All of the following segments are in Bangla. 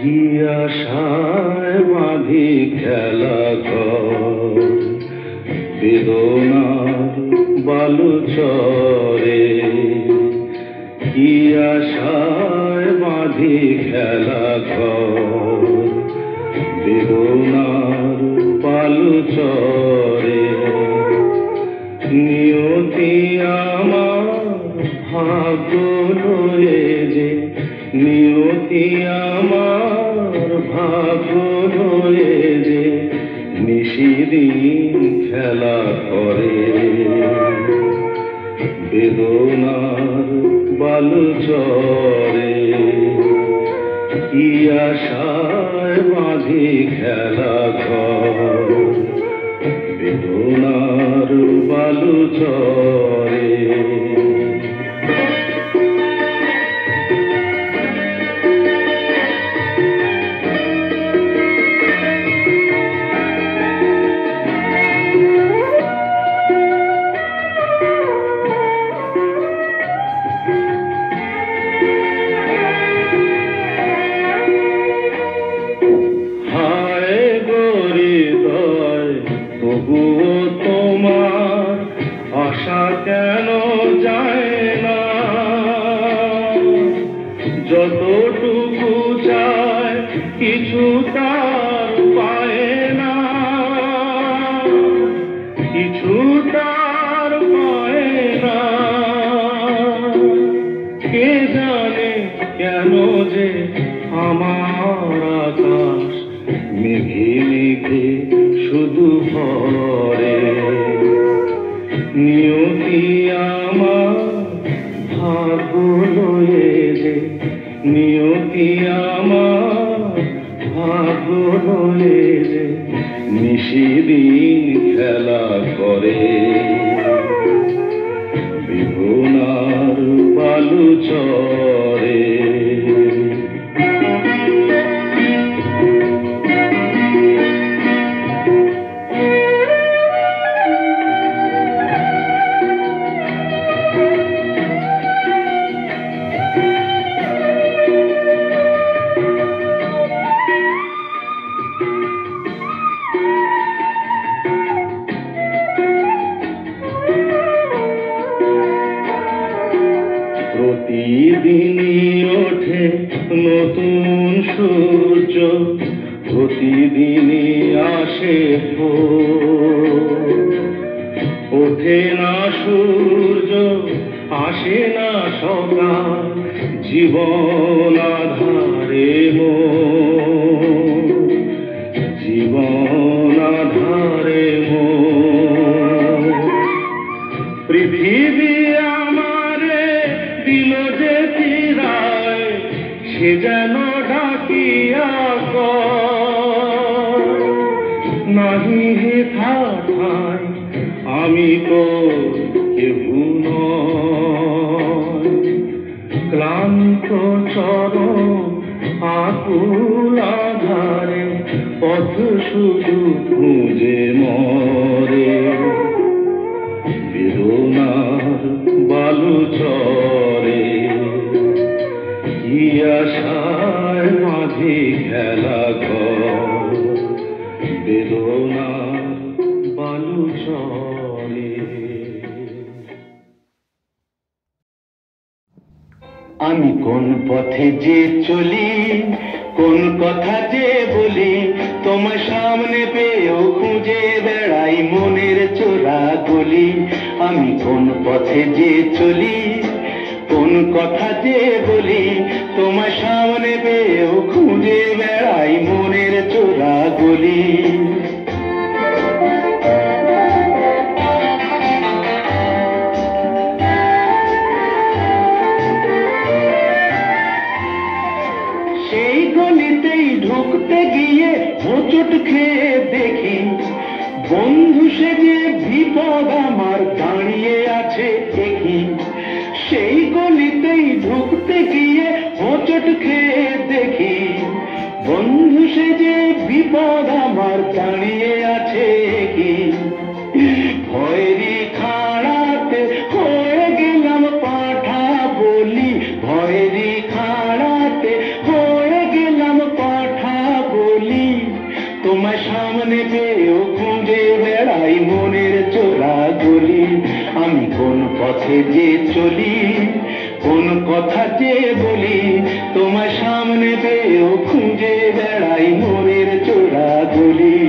কি আশায় বাঁধি খেলা ঘর বেদনার বালুচরে, কি আশায় বাঁধি খেলা ঘর বেদনার বালুচরে। নিয়তি আমার ভাগ্য লয়ে যে, নিয়তি আমার ভাগ্য লয়ে যে নিশিদিন খেলা করে বেদনার বালুচরে। কি আশায় বাঁধি খেলা ঘর বেদনার বালুচরে। তবুও তোমার আশা কেন যায় না, যতটুকু চায় কিছু তার পায় না, কিছু তার পায় না। কে জানে কেন যে আমার আকাশ মেঘে মেঘে শুধু ভরে। নিয়তি আমার ভাগ্য লয়ে যে, নিয়তি আমার ভাগ্য লয়ে যে নিশিদিন খেলা করে বেদনার বালুচরে। প্রতিদিনই ওঠে নতুন সূর্য, প্রতিদিনই আসে ওঠে না সূর্য, আসে না সকাল, জীবন আধারে জীবন আধারে পৃথিবী আমারে দিল যে চিরায়, সে যেন ডাকিয়া নাহি হে থাকায় আমি তো কেহু নয়। ক্লান্ত চরণ আকুল আধারে পথ শুধু খুঁজে মরে বেদনার বালুচরে। কি আশায় বাঁধি খেলা ঘর বেদনার বালুচরে। আমি কোন পথে যে চলি, কোন কথা যে বলি, তোমার সামনে পেয়েও খুঁজে বেড়াই মনের চোরা গলি। আমি কোন পথে যে চলি, কোন কথা যে বলি, তোমার সামনে পেয়েও খুঁজে বেড়াই মনের চোরা গলি। সেই গলিতেই ঢুকতে গিয়ে হোঁচট খেয়ে দেখি, বন্ধু সেজে বিপদ আমার দাঁড়িয়ে আছে দেখি। সেই গলিতেই ঢুকতে গিয়ে হোঁচট খেয়ে দেখি, বন্ধু সেজে বিপদ আমার দাঁড়িয়ে আছে কি। ভয়েরই খাড়াতে হয়ে গেলাম পাঁঠা বলি, ভয়েরই খাড়াতে হয়ে গেলাম পাঁঠা পথে যে চলি, কোন কথা যে বলি, তোমার সামনে পেয়েও খুঁজে বেড়াই মনের চোরা গলি।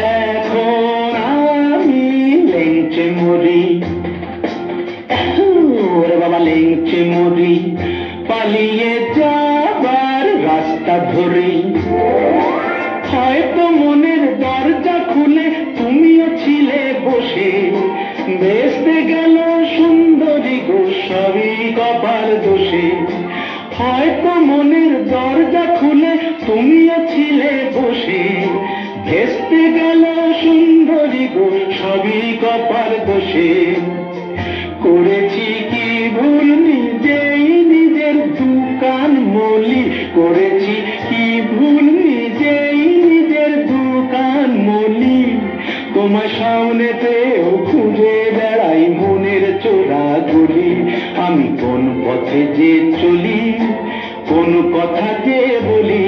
এখন আমি লেংচে মরি, ওরে বাবা লেংচে মরি, পালিয়ে যাবার রাস্তা ধরি। হয়তো মনের দরজা খুলে তুমিও ছিলে বসে, বেসতে গেল সুন্দরী গো সবই কপাল দোষে। হয়তো মনের দরজা খুলে তুমিও ছিলে বসে, ভেস্তে গেল সুন্দরী গো সবই কপাল দোষে। করেছি কি ভুল নিজেই নিজের দোকান মলি, করেছি কি ভুল নিজেই নিজের দোকান মলি, তোমার সামনে পেয়েও খুঁজে বেড়াই মনের চোরা গলি। আমি কোন পথে যে চলি, কোন কথা যে বলি,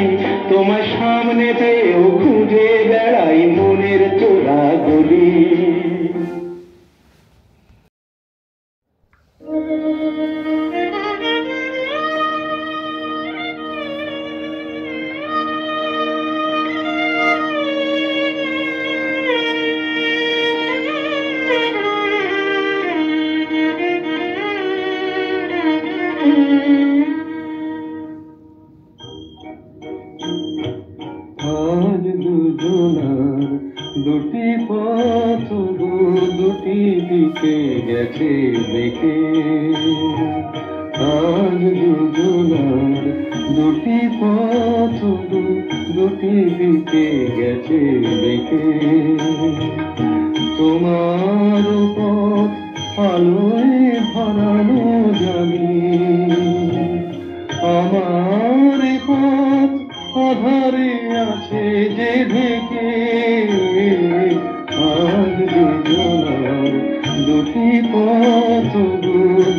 তোমার সামনে পেয়েও খুঁজে বেড়াই মনের চোরা গলি। আজ দুজনার দুটি পথ দুটি দিকে গেছে দেখে, আজ দুজনার দুটি পথ দুটি দিকে গেছে দেখে। তোমার পথ আলোয় ভরানো জানি, আমার পথ আধারে আছে যে ঢেকে। আজ দুজনার দুটি পথ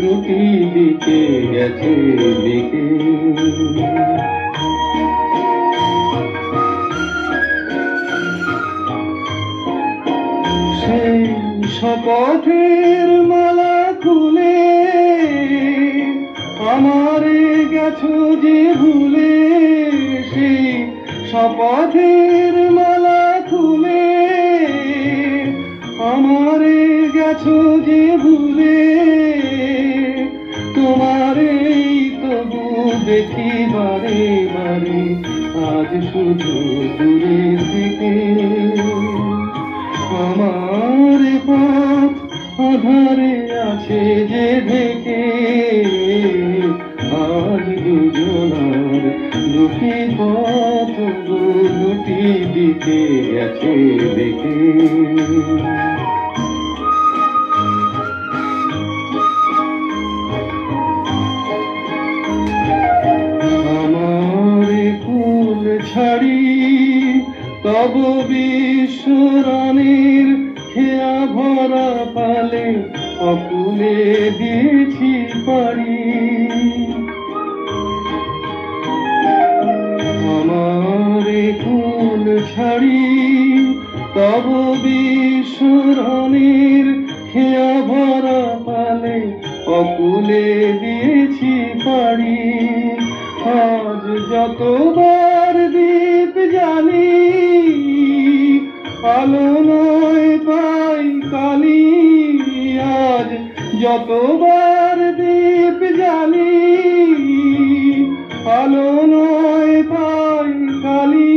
দুটি দিকে গেছে দেখে। সেই শপথের মালা খুলে আমারে গেছো যে ভুলে, সেই শপথের মালা খুলে আমারে গেছো যে ভুলে। তোমারে তবু দেখি বারে বারে, আজ শুধু দূরে থেকে। আমার পথ আধারে আছে যে ঢেকে, আজ দুজনার দুটি পথ দুটি দিকে গেছে দেখে। আমার কুল ছাড়ি তব বিশ্বরানীর খেয়া ভরা পালে অকুলে দিয়েছি পারি। আমার কুল ছাড়ি তব বিশ্বরানীর খেয়া ভরা পালে অকুলে দিয়েছি পারি। আজ যতবার দীপ জ্বালি আলো নয় পাই কালি, আজ যতবার দীপ জ্বালি আলো নয় পাই কালি।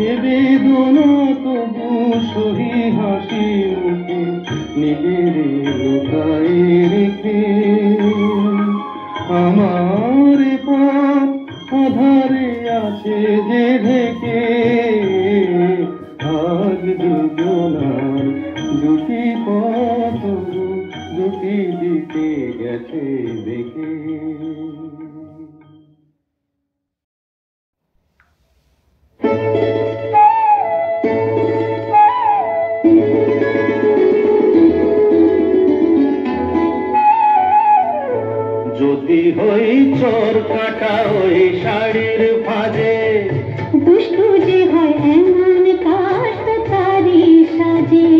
এ বেদনা তবু সহি হাসি মুখে নিজের লুকাই রেখে। আমার পথ আধারে আছে যে ঢেকে, আজ দুজনার দুটি পথ দুটি দিকে গেছে দেখে। চোর কাটা ওই শাড়ির ফাঁদে। দুষ্টু যে হয় এমন কাষ্ট তারি সাজে।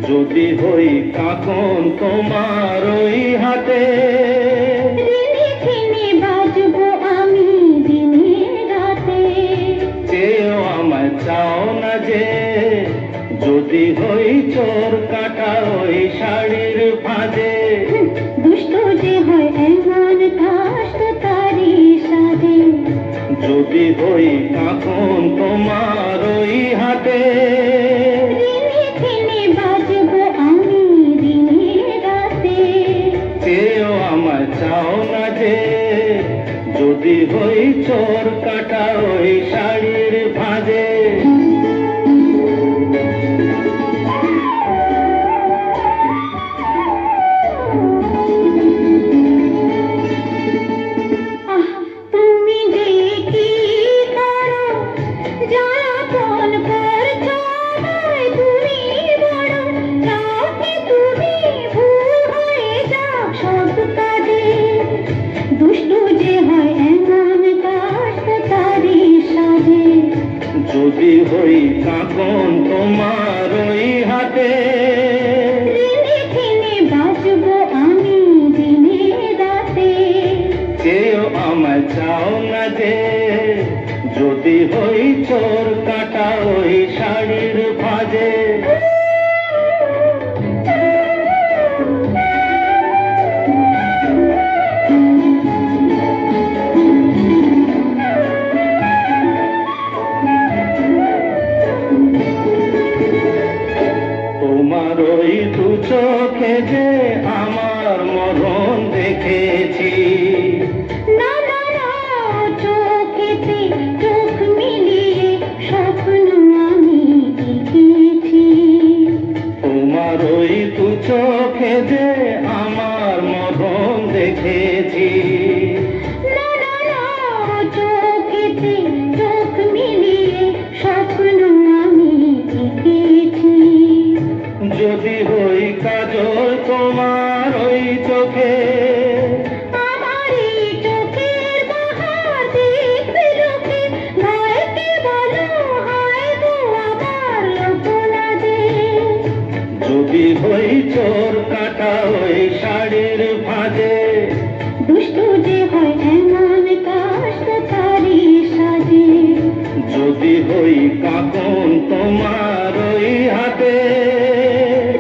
যদি হই কাকন তোমার ওই হাতে, রিনি ঝিনি বাজবো আমি দিনে রাতে। চেয়েও আমায় চাও না যে, যদি হই চোর কাটা ওই শাড়ির ফাঁদে। দুষ্টু যে হয় এমন কাষ্ট তারি সাজে। যদি হই কাকন তোমার ওই হাতে, রিনি ঝিনি বাজবো আমি দিনে রাতে। চেয়েও আমায় চাও না যে, যদি হই চোর কাটা ওই শাড়ির ফাঁদে। তুমি যে কি করো জ্বালাতন করছো আমায়, তুমি বড় চাওকে তুমি ভুল হয়ে যাও সব কাজে। দুষ্টু যে হয় এমন কাষ্ট তারি সাজে। যদি হই কাকন তোমার ওই হাতে, রিনি ঝিনি বাজবো আমি দিনে রাতে। চেয়েও আমায় চাও না যে, যদি হই চোর কাটা ওই শাড়ির ফাঁদে। তোমার ওই দু চোখে যে আমার মরণ দেখেছি। না না না চোখেতে চোখ মিলিয়ে স্বপ্ন আমি দেখেছি। তোমার ওই দু চোখে যে আমার মরণ দেখেছি। না না না চোখেতে চোখ মিলিয়ে স্বপ্ন আমি দেখেছি। যদি হই কাজল তোমার ওই চোখে, আমার এই চোখের বাহার দেখবে লোকে, ভয়কে বলো হয় গো আমার লোকলাজে। যদি হই চোর কাটা ওই শাড়ির ফাঁদে। দুষ্টু যে হয় এমন কাষ্ট তারি সাজে। যদি হই কাকন তোমার ওই হাতে,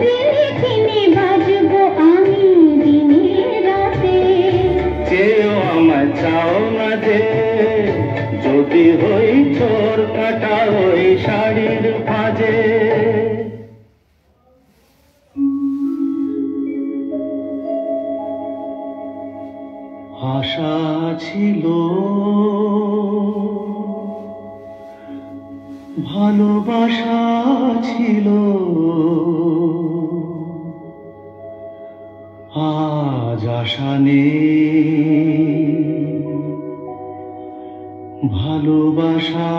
রিনি ঝিনি বাজবো আমি দিনে রাতে। চেয়েও আমায় চাও না যে, যদি হই চোর কাটা ওই শাড়ির ফাঁদে। আশা ছিল, ভালোবাসা ছিল, আজ আশা নেই, ভালোবাসা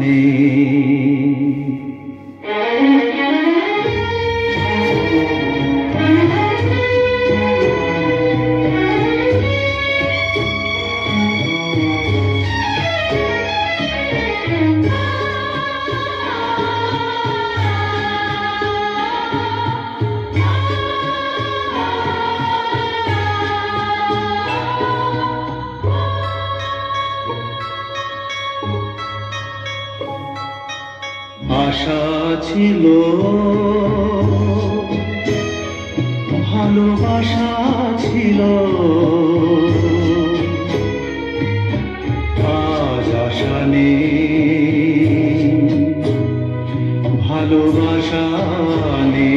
নেই। আশা ছিল, ভালোবাসা ছিল, আজ আশা নেই, ভালোবাসা নেই।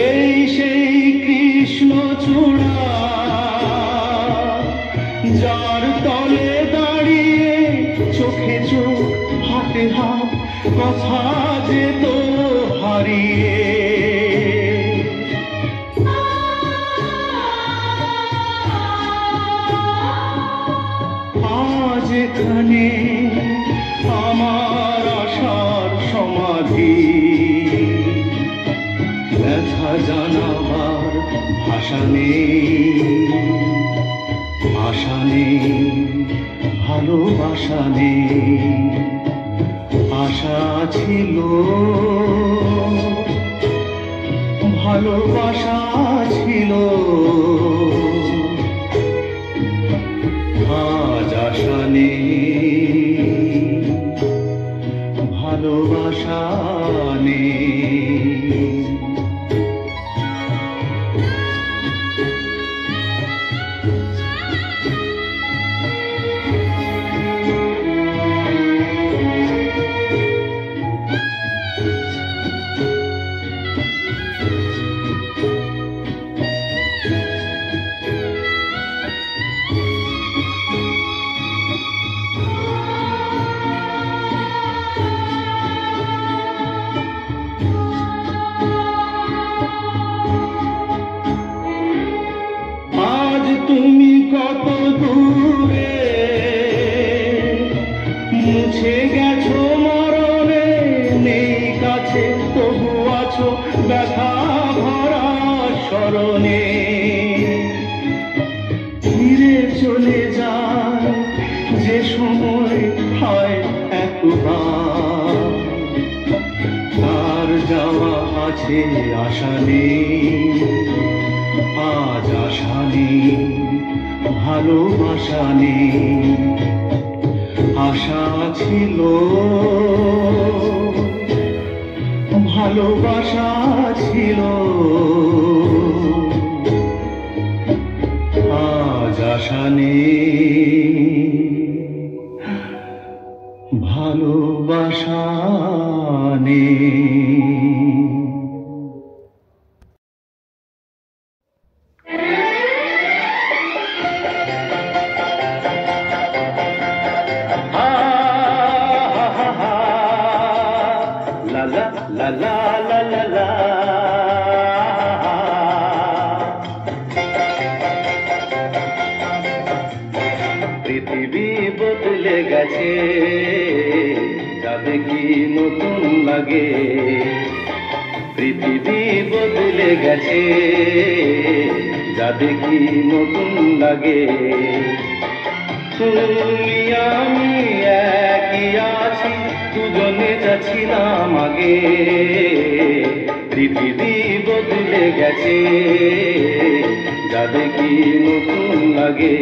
এই সেই কৃষ্ণচূড়া, যার তলে দাঁড়িয়ে চোখে চোখ হাতে হাত কথা যেত হারিয়ে। আজ এখানে আমার আশার সমাধি, ব্যথা জানাবার ভাষা নেই, আশা নেই, ভালোবাসা নেই। আশা ছিল, ভালোবাসা ছিল, আজ আশা নেই, ভালোবাসা নেই। তুমি কত দূরে মুছে গেছো মরণে, নেই কাছে তবু আছো ব্যথা ভরা স্মরণে। ধীরে চলে যায় যে সময় হয় একবার, তার যাওয়া আছে আশা নেই, আজ আশা নেই, ভালোবাসা নেই। আশা ছিল, ভালোবাসা ছিল, আজ আশা নেই, ভালোবাসা নেই। পৃথিবী বদলে গেছে, যাবে কি নতুন লাগে। পৃথিবী বদলে গেছে, যাবে কি নতুন লাগে। তুমি আমি একই আছি, দুজনে যাচ্ছিলাম আগে। পৃথিবী বদলে গেছে, যাবে কি নতুন লাগে।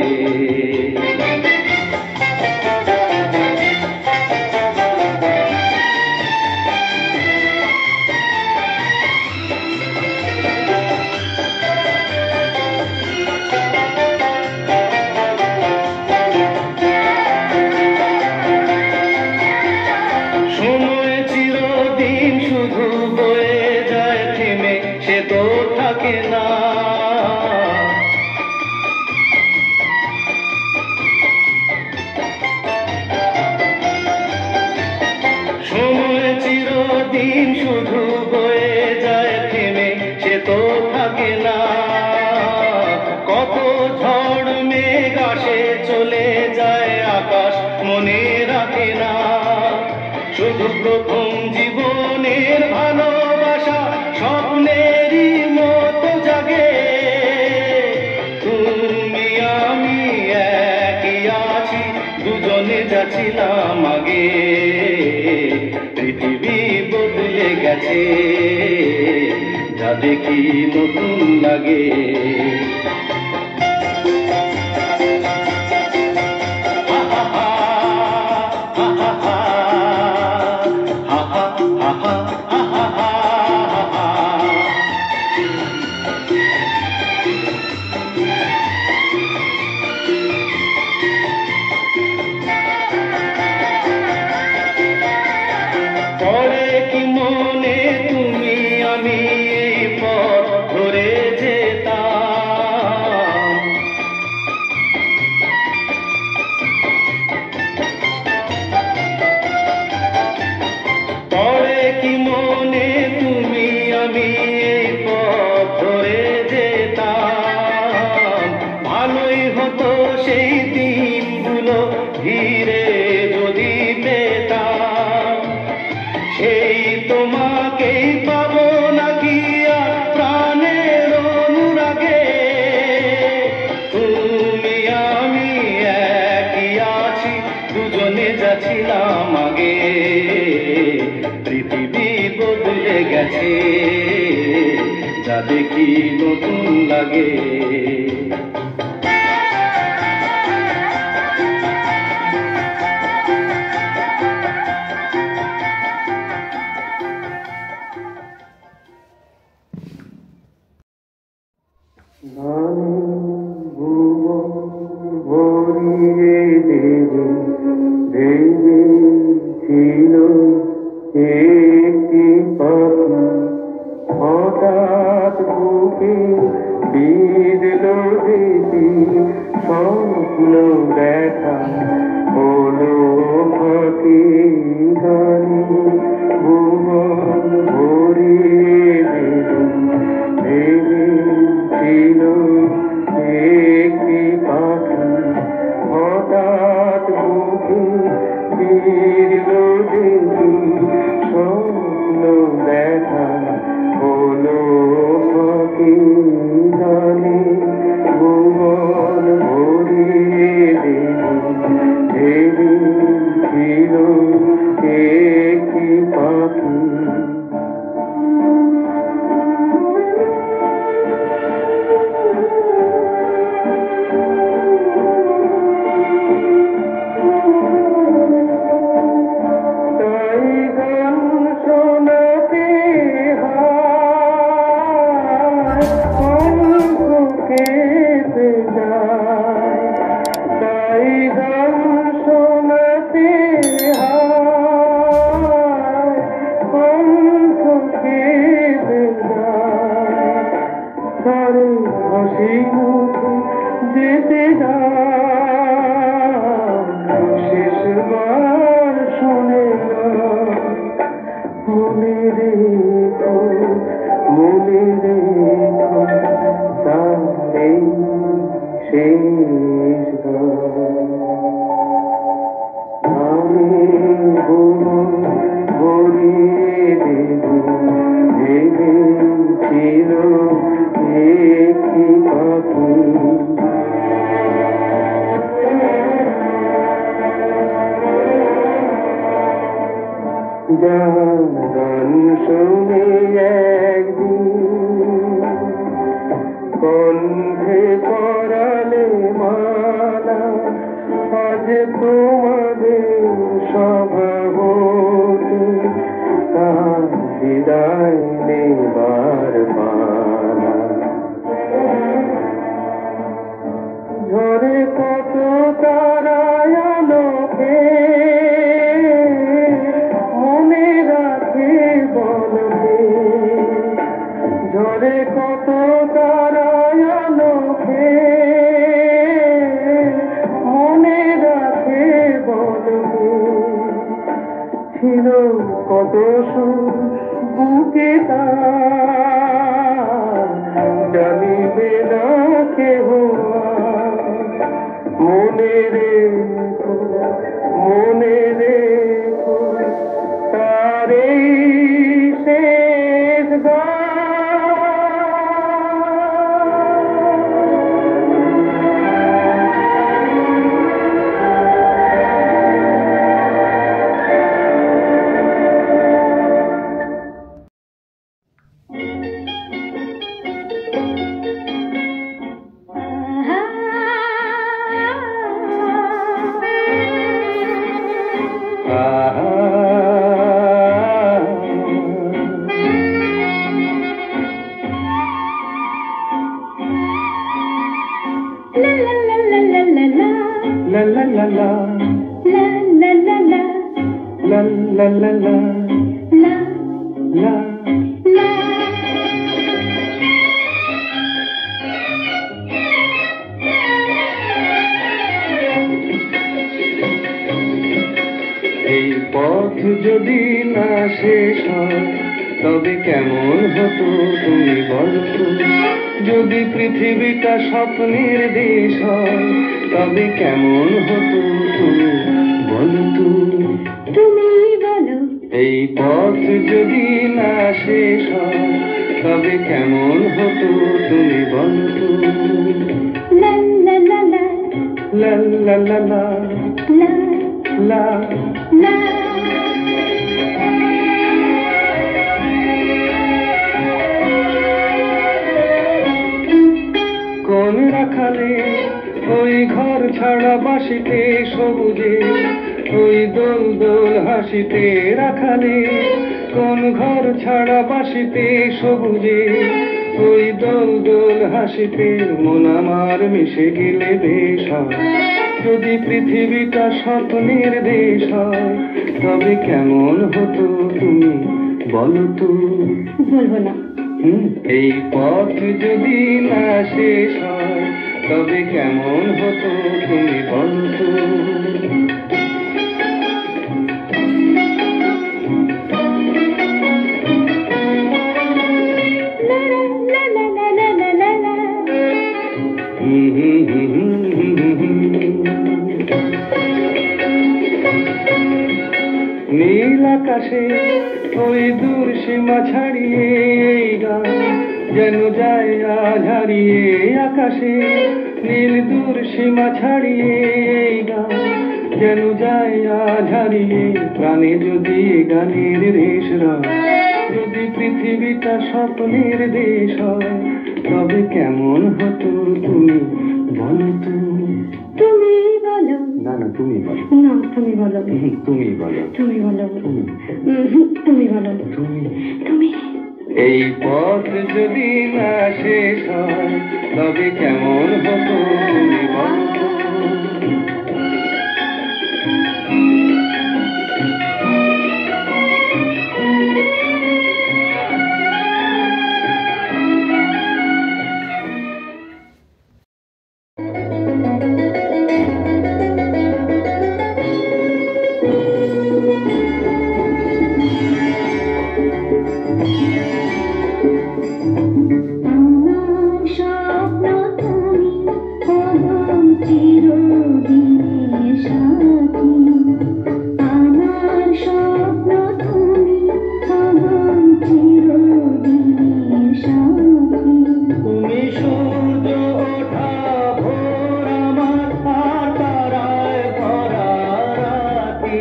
শুধু প্রথম জীবনের ভালোবাসা স্বপ্নেরই মতো জাগে। তুমি আমি একই আছি, দুজনে যাচ্ছিলাম আগে। পৃথিবী বদলে গেছে, যা দেখি নতুন লাগে। সেই তোমাকেই পাবো নাকি আর প্রাণের অনুরাগে তুমি আমি একই আছি দুজনে যাচ্ছিলাম আগে পৃথিবী বদলে গেছে যা দেখি নতুন লাগে গান শুনে একদিন কণ্ঠে পরালে মালা আজ তোমাদের স্বভাবতে তার বিদায় নেবার পালা ঝরে কত তারায় আলোকে মনে রাখে বলবে ঝরে কত তারায় আলোকে মনে রাখে বলবে ছিল কত সুর বুকে তার জানিবে না কেহ মনে রেখো তার এই শেষ গান এই পথ যদি না শেষ হয় তবে কেমন হতো তুমি বলো তো যদি পৃথিবীটা স্বপ্নের দেশ হয় তবে কেমন হতো তুমি বলো তো তুমি বলো এই পথ যদি না শেষ হয় তবে কেমন হতো তুমি বলো তো। লা লা লা লা লা লা লা লা লা লা লা। কোন রাখালে ওই ঘর ছাড়া বাসিতে সবুজে ওই দোল দোল হাসিতে রাখালে কোন ঘর ছাড়া বাসিতে সবুজে ওই দোল দোল হাসিতে মন আমার মিশে গেলে বেশ হয়। যদি পৃথিবীটা স্বপ্নের দেশ হয় তবে কেমন হতো তুমি বলো তো। বলবো না। এই পথ যদি না শেষ হয় তবে কেমন হতো তুমি বলো তো। লা লা লা লা লা লা লা লা। নীল আকাশে ওই দূর সীমা ছাড়িয়ে এই গান যেন যায় আজ হারিয়ে। আকাশে নীল দূর সীমা ছাড়িয়ে এই গান যেন যায় আজ হারিয়ে। প্রাণে যদি গানের রেশ রয় যদি পৃথিবীটা স্বপ্নের দেশ হয় তবে কেমন হতো তুমি বলো তো। তুমি বলো। না না তুমি বলো। না তুমি বলো। তুমি বলো। তুমি বলো। তুমি তুমি বলো। তুমি তুমি। এই পথ যদি না শেষ হয় তবে কেমন হতো তুমি বলো তো। আমার স্বপ্ন তুমি পরম চিরদিনের সাথী। আমার স্বপ্ন তুমি পরম চিরদিনের সাথী। তুমি সূর্য ওঠা ভোর আমার আর তারায় ভরা রাতি।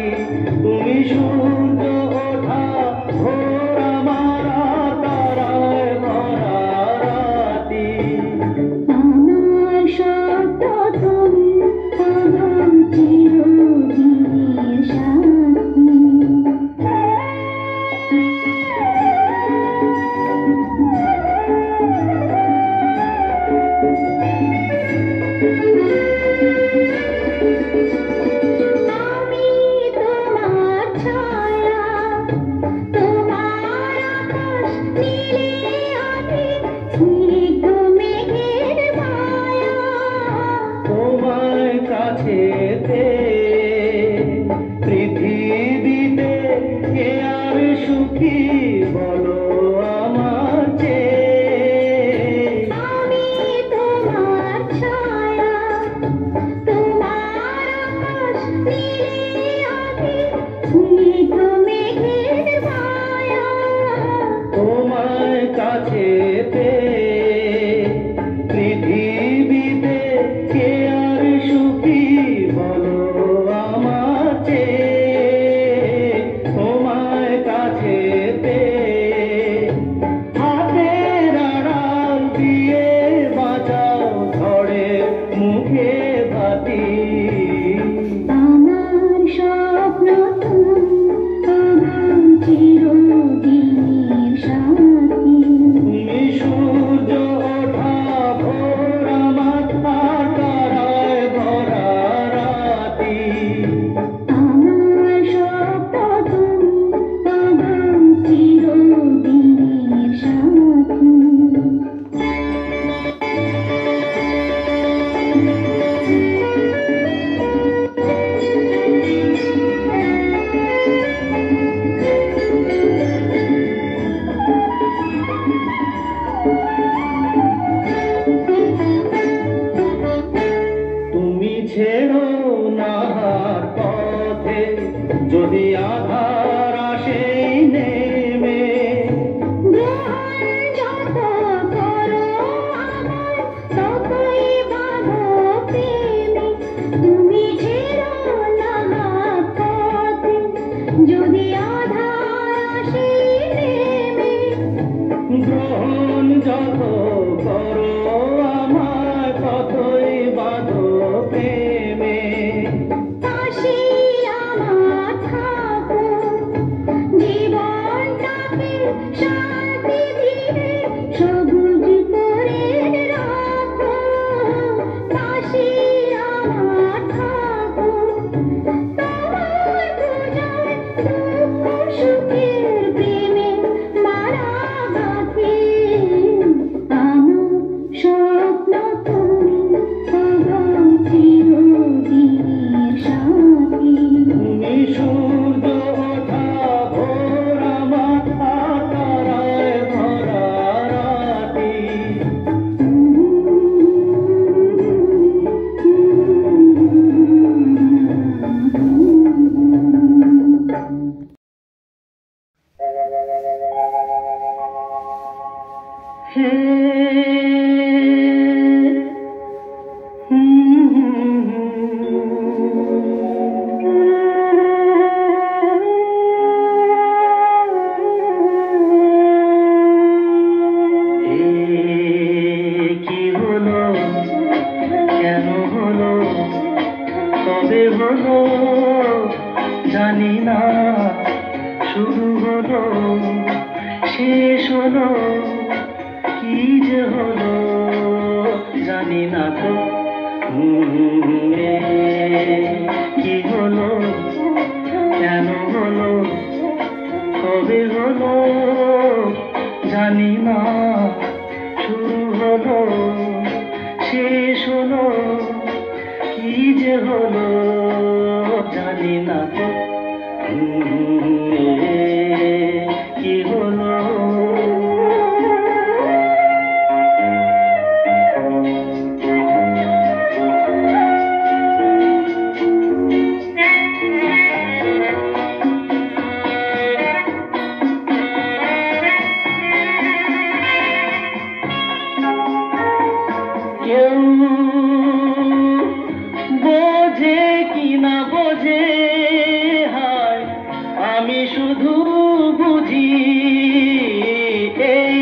তুমি সূর্য ওঠা ভোর আমার আর তারায় ভরা রাতি। আমার স্বপ্ন তুমি পরম চিরদিনের সাথী। আমি তোমার ছায়া, তোমার আকাশ নীলে আমি স্নিগ্ধ মেঘের মায়া। তোমার কাছেতে পৃথিবীতে কে আর সুখী বলো আমার চেয়ে। আমি তোমার ছায়া, তোমার আকাশ নীলে আমি স্নিগ্ধ মেঘের মায়া। তোমার কাছেতে পৃথিবীতে কে আর সুখী বলো আমার চেয়ে। তোমার কাছেতে হে কি হলো, কেন হলো, কবে হলো জানি না, শুরু হলো শেষ হলো, কি যে হলো জানি না তো। কি হলো, কেন হলো, কবে হলো জানি না, শুরু হলো শেষ হলো, কি যে হলো জানি না তো। কি হলো, কেউ বোঝে কি না বোঝে, হায় আমি শুধু বুঝি এই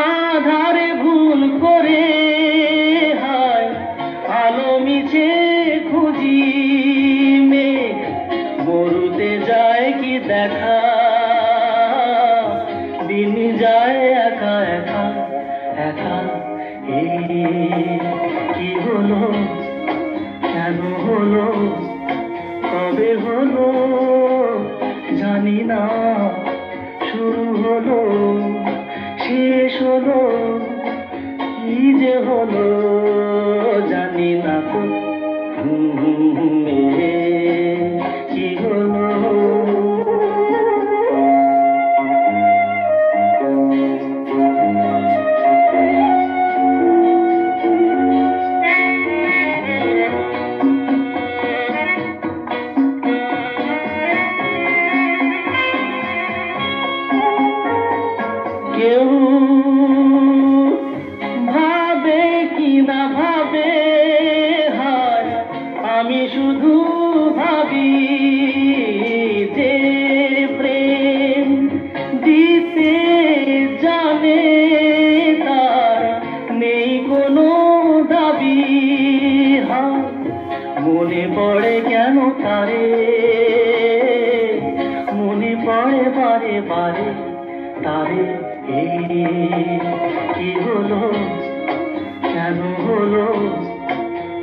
আধারে ভুল করে, হায় আলো মিছে খুঁজি, মেঘ মরুতে যায় কি দেখা, দিন যায় একা একা একা। কি হলো, কেন হলো, কবে হলো জানি না, শুরু হলো শেষ হলো, কি যে হলো জানি না তো। কি হলো, কেউ ভাবে কি না ভাবে, হায় আমি শুধু ভাবি যে প্রেম দিতে জানে তার নেই কোনো দাবি, হায় মনে পড়ে কেন তারে, মনে পড়ে বারে বারে তারে। কি হলো, কেন হলো,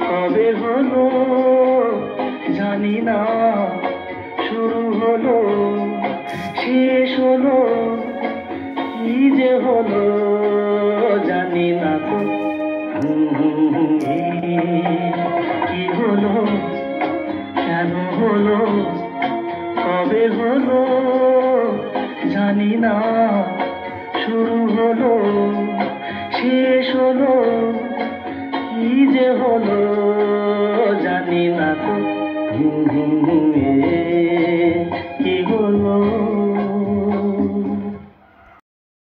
কবে হলো জানি না, শুরু হলো শেষ হলো, কি যে হলো জানি না তো। কি হলো, কেন হলো, কবে হলো জানি না, শুরু হলো শেষ হলো, কি যে হলো জানি না তো।